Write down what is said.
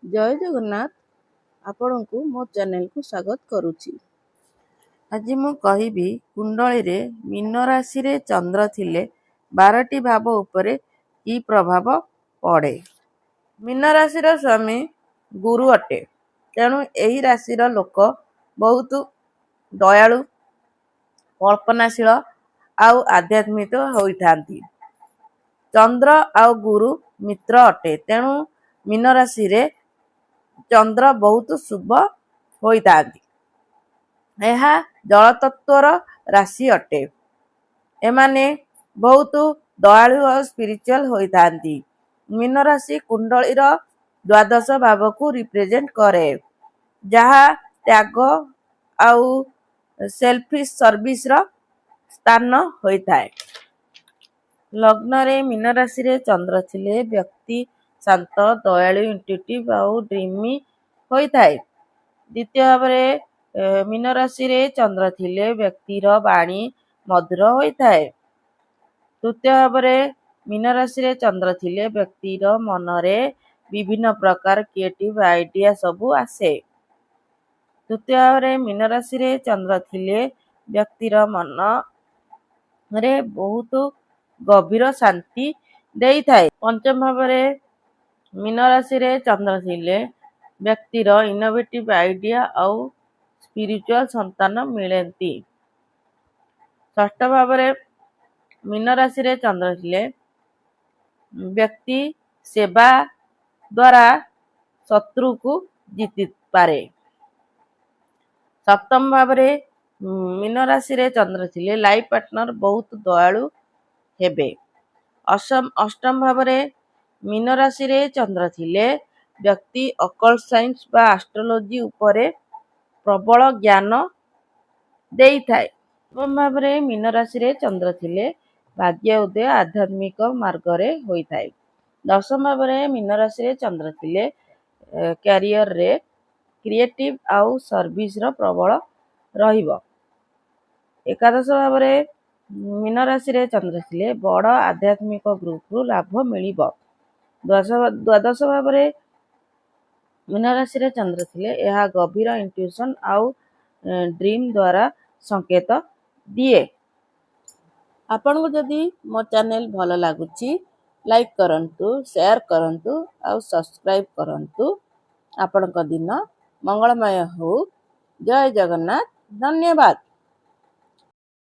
जय जगन्नाथ आपणकु मो चैनल को स्वागत करुछि। आज मु कहिबी कुंडली रे मीन राशि रे चंद्र थिले 12टी भाव उपरे की प्रभाव पड़े। मीन राशि रो स्वामी गुरु अटे, तेणु एही राशि रो लोक बहुत दयालु, कल्पनाशील आउ आध्यात्मिक होइथांती। चंद्र आउ गुरु मित्र अटे, तेणु मीन राशि रे चंद्र बहुत शुभ होइथांती। यह जल तत्वर राशि अटे। एमाने बहुत दयालु और स्पिरिचुअल होइथांती। मीन राशि कुंडली रो द्वादश भाव को रिप्रेजेंट करे, जहा त्याग आउ सेल्फिश सर्विस रो स्थान होइथाय। लग्न रे मीन राशि रे चंद्र थिले व्यक्ति शांत, दयालु, इंट्यूटिव आउ ड्रीमी होइथाय। द्वितीय भाव रे मीन राशि रे चंद्र थिले व्यक्ति रो वाणी मधुर होइथाय। तृतीय भाव रे मीन राशि रे चंद्र थिले व्यक्ति रो मन रे विभिन्न प्रकार क्रिएटिव आइडिया सबु आसे। तृतीय भाव रे मीन राशि रे चंद्र थिले व्यक्ति रो मन रे बहुत गभीर शांति देइथाय। पंचम भाव रे मीन राशि रे चंद्र थिले व्यक्ति रो इनोवेटिव आइडिया आउ स्पिरिचुअल संतान मिलेंती। षष्ठ भाव रे मीन राशि रे चंद्र थिले व्यक्ति सेवा द्वारा शत्रु को जीति पारे। सप्तम भाव रे मीन राशि रे चंद्र थिले लाइफ पार्टनर बहुत दयालु हेबे। अष्टम भाव रे मीन राशि रे चंद्र थिले व्यक्ति अकल्ट साइंस बा एस्ट्रोलॉजी उपरे प्रबल ज्ञान देइथाय। नवम भाव रे मीन राशि रे चंद्र थिले भाग्य उदय आध्यात्मिक मार्ग रे होइथाय। दशम भाव रे मीन राशि रे चंद्र थिले कैरियर रे क्रिएटिव आउ सर्विस रो प्रबल रहिबो। एकादश भाव रे मीन राशि रे चंद्र थिले बड़ आध्यात्मिक ग्रुप रु लाभ मिलिबो। द्वादश भाव रे मीन राशि रे चंद्र थिले यह गभीर इंट्यूशन आउ ड्रीम द्वारा संकेत दिए। आपण को जदि मो चैनल भल लागुची लाइक करंतु, शेयर करंतु आउ सब्सक्राइब करंतु। आपण को दिन मंगलमय हो। जय जगन्नाथ। धन्यवाद।